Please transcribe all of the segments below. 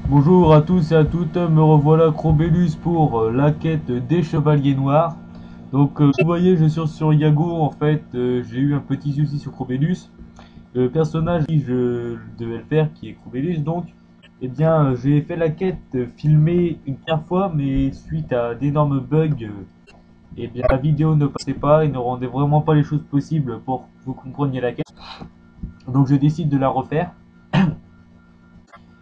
Bonjour à tous et à toutes, me revoilà Crobellus pour la quête des Chevaliers Noirs. Vous voyez, je suis sur Yago, en fait, j'ai eu un petit souci sur Crobellus. Le personnage que je devais le faire, qui est Crobellus donc, eh bien, j'ai fait la quête filmée une première fois, mais suite à d'énormes bugs, eh bien, la vidéo ne passait pas et ne rendait vraiment pas les choses possibles pour que vous compreniez la quête. Donc je décide de la refaire.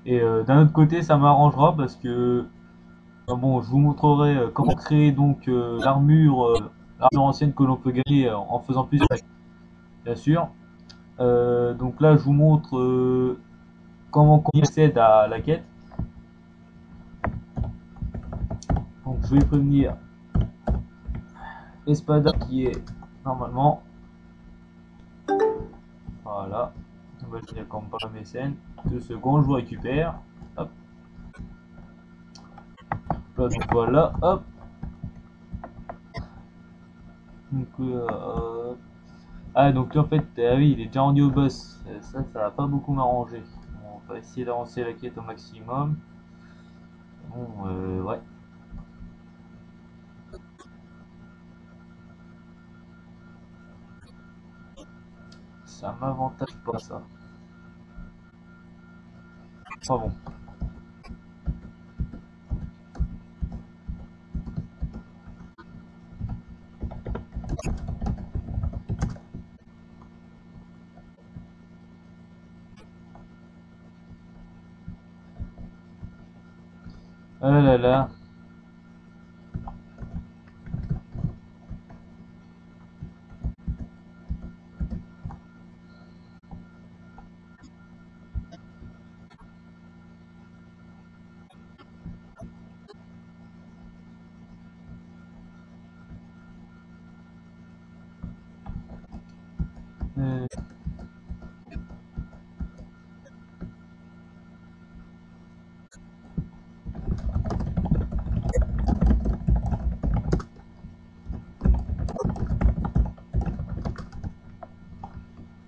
Et d'un autre côté, ça m'arrangera parce que bon, je vous montrerai comment créer donc l'armure ancienne que l'on peut gagner en faisant plusieurs actes, bien sûr. Donc là, je vous montre comment on y accède à la quête. Donc je vais prévenir Espada qui est normalement, voilà. On va dire comme par la mécène. 2 secondes, je vous récupère. Hop. Là, donc voilà, hop. Donc, ah, donc en fait, ah oui, il est déjà rendu au boss. Ça va pas beaucoup m'arranger. On va essayer d'avancer la quête au maximum. Bon, ouais, ça m'avantage pas ça. Enfin bon. Ah là là. Euh,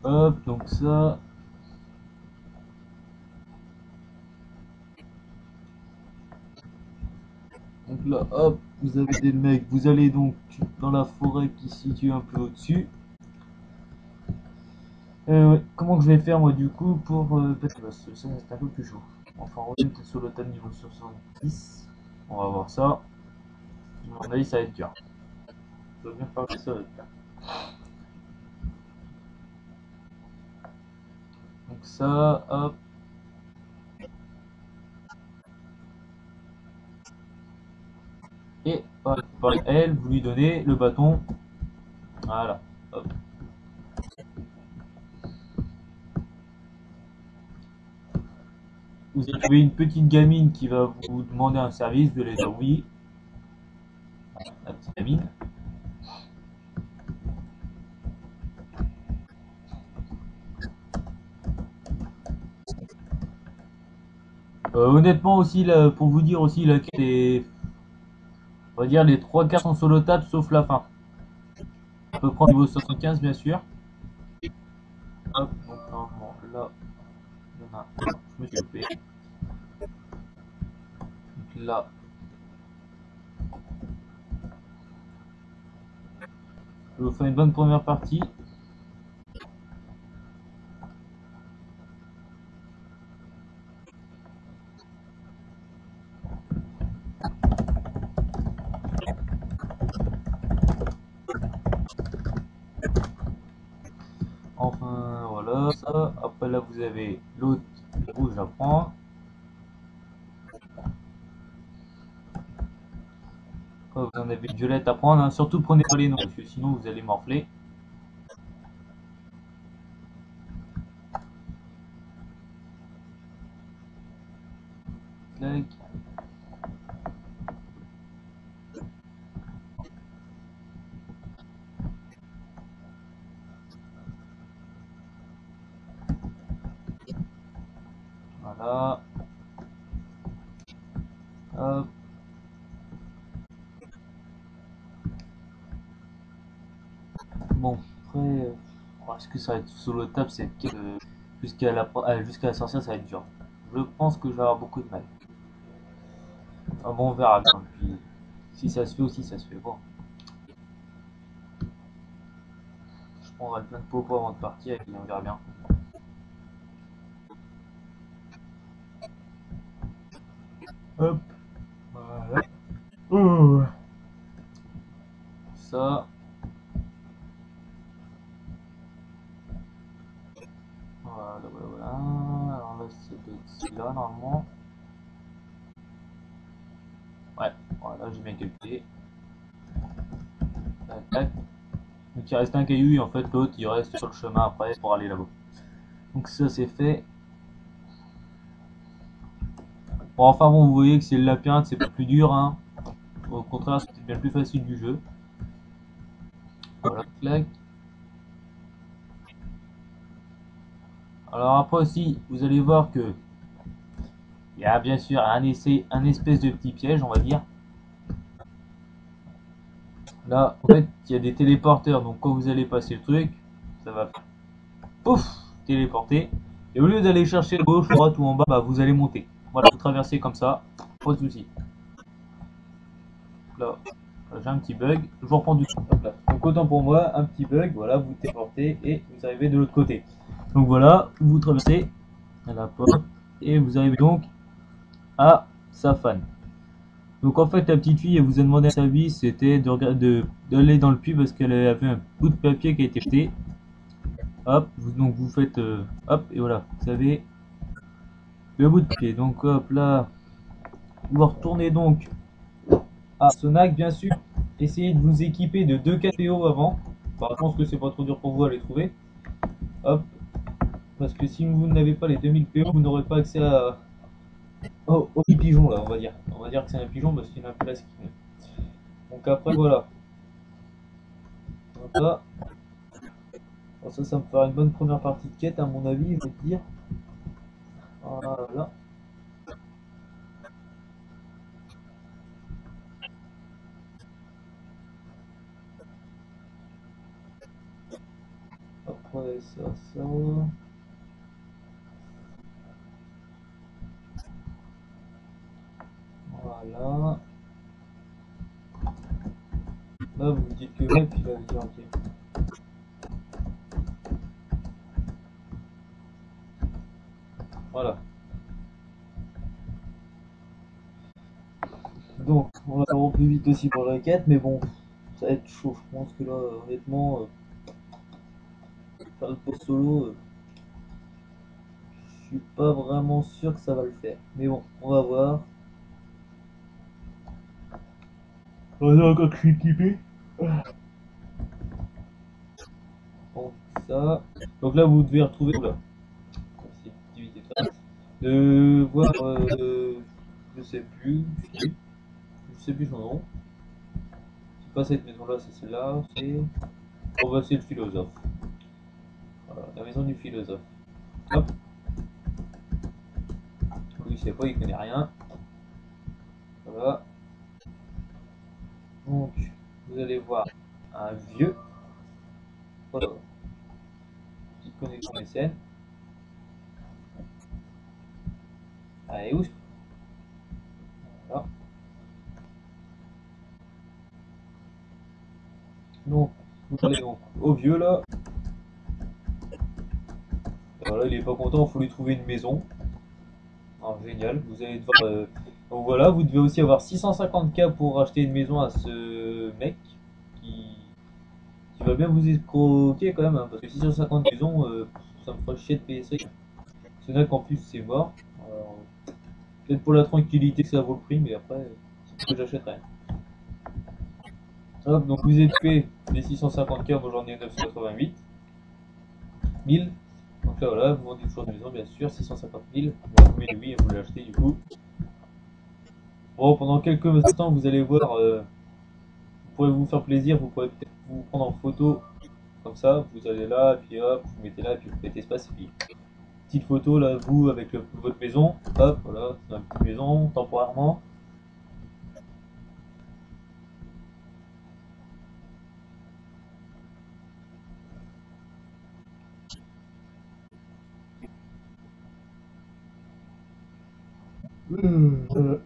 hop, donc ça. Donc là, hop, vous avez des mecs. Vous allez donc dans la forêt qui se situe un peu au-dessus. Ouais. Comment que je vais faire moi du coup pour peut-être ça c'est un peu plus chaud. Enfin, on est peut-être sur le tas niveau 70. On va voir ça. À mon avis, ça va être dur. Je dois bien faire que ça va être dur. Donc ça, hop. Et par elle, vous lui donnez le bâton. Voilà. Hop. Vous allez trouver une petite gamine qui va vous demander un service, vous allez dire oui. La petite gamine. Honnêtement aussi, là, pour vous dire aussi, la quête est, on va dire les 3 quarts sont solo table sauf la fin. On peut prendre niveau 75 bien sûr. Hop, donc normalement là, il y en a un, je me suis loupé. Donc là, je vais vous faire une bonne première partie. Enfin voilà, ça. Après là vous avez l'autre rouge à prendre. Après vous en avez une violette à prendre, hein. Surtout prenez pas les noms, parce que sinon vous allez morfler. Clac. Voilà. Hop. Bon, après, est-ce que ça va être solo table cette quête jusqu'à la sorcière, ça va être dur. je pense que je vais avoir beaucoup de mal. Ah bon, on verra bien. Puis, si ça se fait ou si ça se fait. Bon, je prendrai plein de popo avant de partir et puis on verra bien. Hop, voilà. Oh. Ça, voilà, voilà, voilà. Alors là, c'est celui-là, normalement. Ouais, voilà, j'ai bien calculé. Tac, tac. Donc il reste un caillou et en fait l'autre il reste sur le chemin après pour aller là-bas. Donc ça c'est fait. Bon, enfin bon, vous voyez que c'est le labyrinthe, c'est pas plus dur, hein. Au contraire, c'est bien plus facile du jeu. Voilà, clac. Alors après aussi, vous allez voir que il y a bien sûr un essai, un espèce de petit piège, on va dire. Là, en fait, il y a des téléporteurs, donc quand vous allez passer le truc, ça va faire pouf, téléporter. Et au lieu d'aller chercher à gauche, à droite ou en bas, bah, vous allez monter. Voilà, vous traversez comme ça, pas de soucis. Là, j'ai un petit bug, je reprends du coup. Hop là. Donc autant pour moi, un petit bug, voilà, vous téléportez et vous arrivez de l'autre côté. Donc voilà, vous traversez la porte et vous arrivez donc à Safan. Donc en fait la petite fille elle vous a demandé sa vie, c'était d'aller dans le puits parce qu'elle avait un bout de papier qui a été jeté. Hop, donc vous faites hop et voilà, vous avez le bout de papier. Donc hop là, vous retournez donc à Sonac bien sûr. Essayez de vous équiper de 2 KPO avant. Enfin, je pense que c'est pas trop dur pour vous à les trouver. Hop, parce que si vous n'avez pas les 2000 PO, vous n'aurez pas accès au petit pigeon là, on va dire. On va dire que c'est un pigeon parce qu'il a un peu la skin. Donc après voilà. Donc là, bon, ça me fera une bonne première partie de quête à mon avis, je vais te dire. Voilà. Après ça. Voilà. Là vous dites que ouais, puis là vous dites ok. Voilà. Donc on va faire au plus vite aussi pour la quête, mais bon, ça va être chaud. Je pense que là, honnêtement, faire le boss solo, je suis pas vraiment sûr que ça va le faire. Mais bon, on va voir. On a encore que je suis équipé. Bon, ça. Donc là, vous devez retrouver. Oula, c'est activité de face. Voir. Je sais plus. Je sais plus son nom. C'est pas cette maison-là, c'est celle-là. C'est. On va c'est le philosophe. Voilà, la maison du philosophe. Hop. Lui, il sait pas, il connaît rien. Voilà. Donc, vous allez voir un vieux. Voilà. Petite connexion SN. Allez, où? Voilà. Donc, vous allez donc au vieux là. Voilà, il est pas content, il faut lui trouver une maison. Alors, génial, vous allez devoir. Donc voilà, vous devez aussi avoir 650K pour acheter une maison à ce mec qui, qui va bien vous escroquer quand même, hein, parce que 650 maisons, ça me fera chier de payer ça. Ce mec en plus c'est mort. Alors, peut-être pour la tranquillité que ça vaut le prix, mais après, c'est ce que j'achèterais. Hop, donc vous êtes fait les 650K, moi j'en ai 988 000. Donc là voilà, vous vendez toujours une maison bien sûr, 650 000. Bon, vous mettez oui et vous l'achetez du coup. Bon, pendant quelques instants, vous allez voir, vous pourrez vous faire plaisir, vous pourrez peut-être vous prendre en photo comme ça. Vous allez là, puis hop, vous mettez là, puis vous mettez espace, et puis petite photo là, vous avec votre maison. Hop, voilà, c'est une petite maison temporairement. Voilà.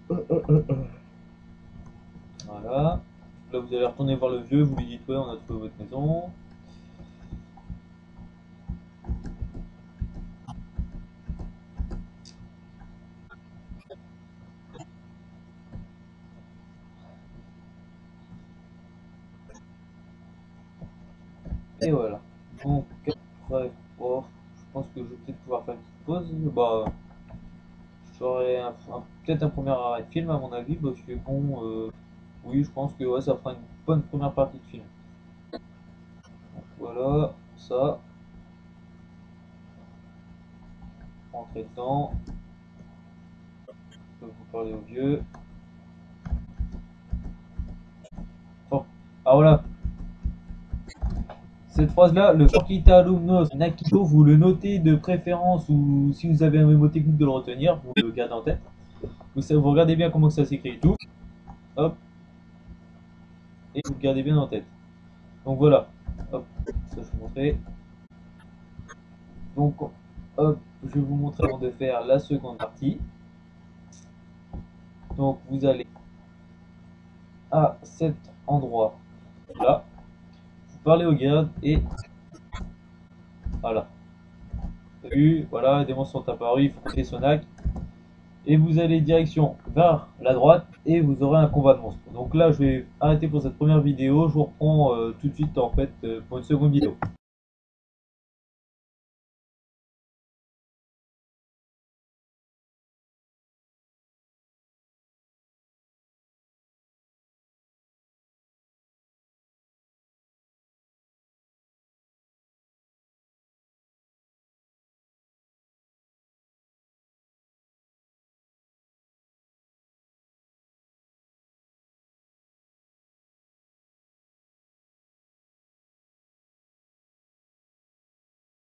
Là, vous allez retourner voir le vieux, vous lui dites, ouais, on a trouvé votre maison. Et voilà. Donc, après, oh, je pense que je vais peut-être pouvoir faire une petite pause. Bah, je ferai peut-être un premier arrêt de film, à mon avis, parce que bon, oui, je pense que ouais, ça fera une bonne première partie de film. Donc, voilà, ça, rentrez dedans, je peux vous parler au vieux. Oh. Ah voilà, cette phrase-là, le forquita alumnos nakito, vous le notez de préférence ou si vous avez un mémotechnique de le retenir, vous le gardez en tête. Vous regardez bien comment ça s'écrit et tout. Hop, et vous le gardez bien en tête. Donc voilà. Hop, ça je vous montrer. Donc hop, je vais vous montrer avant de faire la seconde partie. Donc vous allez à cet endroit là, vous parlez au garde et voilà. Vu, voilà, des monstres sont apparus, il faut compter son acte. Et vous allez direction vers la droite et vous aurez un combat de monstres. Donc là je vais arrêter pour cette première vidéo, je vous reprends tout de suite en fait pour une seconde vidéo.